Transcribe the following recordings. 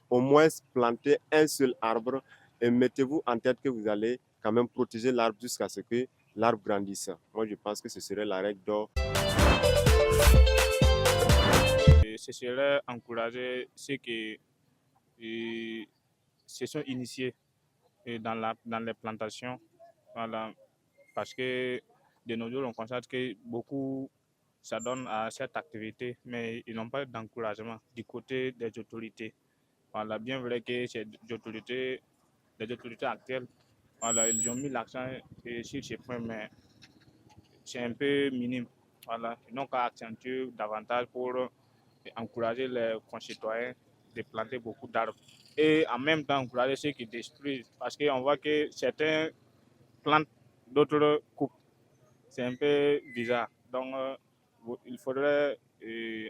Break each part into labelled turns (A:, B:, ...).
A: au moins planter un seul arbre et mettez-vous en tête que vous allez quand même protéger l'arbre jusqu'à ce que l'arbre grandisse. Moi, je pense que ce serait la règle d'or.
B: Et ce serait encourager ceux qui se sont initiés dans les plantations. Voilà. Parce que de nos jours, on constate que beaucoup s'adonnent à cette activité, mais ils n'ont pas d'encouragement du côté des autorités. Voilà, bien vrai que les autorités actuelles, voilà, ils ont mis l'accent sur ces points, mais c'est un peu minime. Voilà, ils n'ont qu'à accentuer davantage pour encourager les concitoyens de planter beaucoup d'arbres. Et en même temps, encourager ceux qui détruisent. Parce qu'on voit que certains plantent, d'autres coupent. C'est un peu bizarre. Donc, il faudrait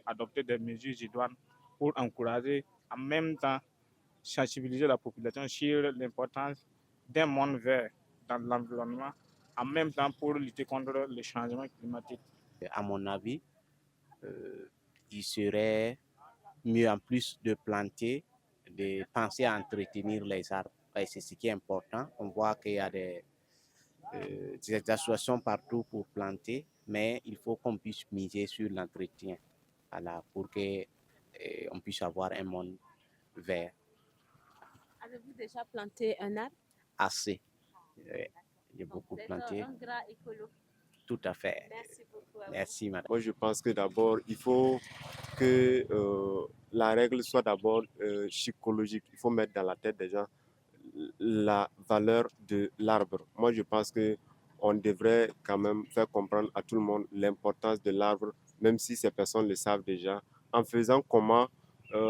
B: adopter des mesures idoines pour encourager, en même temps, sensibiliser la population sur l'importance d'un monde vert dans l'environnement, en même temps pour lutter contre le changement climatique.
C: À mon avis, il serait mieux en plus de planter, de penser à entretenir les arbres. Et c'est ce qui est important. On voit qu'il y a des associations partout pour planter, mais il faut qu'on puisse miser sur l'entretien, voilà, pour qu'on puisse avoir un monde vert.
D: Avez-vous déjà planté un arbre?
C: Assez. J'ai beaucoup planté.
D: Un grand écolo.
C: Tout à fait.
D: Merci beaucoup.
C: Merci, madame.
A: Moi, je pense que d'abord, il faut que la règle soit d'abord psychologique. Il faut mettre dans la tête des gens la valeur de l'arbre. Moi, je pense que on devrait quand même faire comprendre à tout le monde l'importance de l'arbre, même si ces personnes le savent déjà, en faisant comment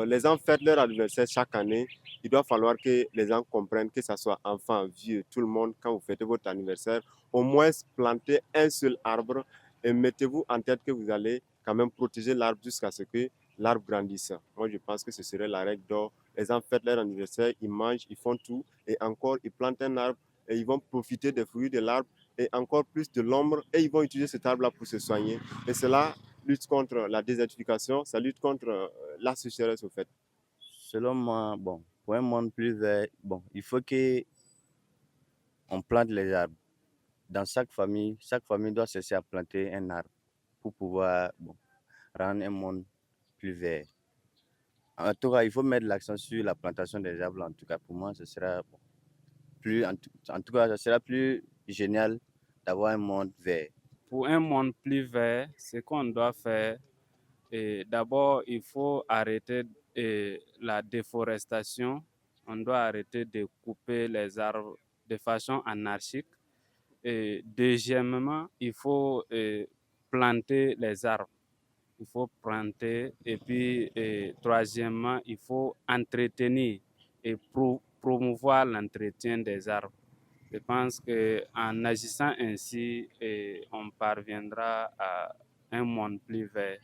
A: les gens fêtent leur anniversaire chaque année. Il doit falloir que les gens comprennent, que ce soit enfant, vieux, tout le monde, quand vous fêtez votre anniversaire, au moins planter un seul arbre et mettez-vous en tête que vous allez quand même protéger l'arbre jusqu'à ce que l'arbre grandisse. Moi, je pense que ce serait la règle d'or. Les gens fêtent leur anniversaire, ils mangent, ils font tout, et encore, ils plantent un arbre et ils vont profiter des fruits de l'arbre et encore plus de l'ombre, et ils vont utiliser cet arbre-là pour se soigner. Et cela lutte contre la désertification, ça lutte contre la sécheresse, au fait.
E: Selon moi, bon, pour un monde plus vert, bon, il faut que on plante les arbres. Dans chaque famille doit cesser à planter un arbre pour pouvoir rendre un monde plus vert. En tout cas, il faut mettre l'accent sur la plantation des arbres. En tout cas, pour moi, ce sera en tout cas, ce sera plus génial d'avoir un monde vert.
F: Pour un monde plus vert, ce qu'on doit faire, d'abord, il faut arrêter la déforestation. On doit arrêter de couper les arbres de façon anarchique. Et deuxièmement, il faut planter les arbres. Il faut planter. Et puis, troisièmement, il faut entretenir et promouvoir l'entretien des arbres. Je pense qu'en agissant ainsi, on parviendra à un monde plus vert.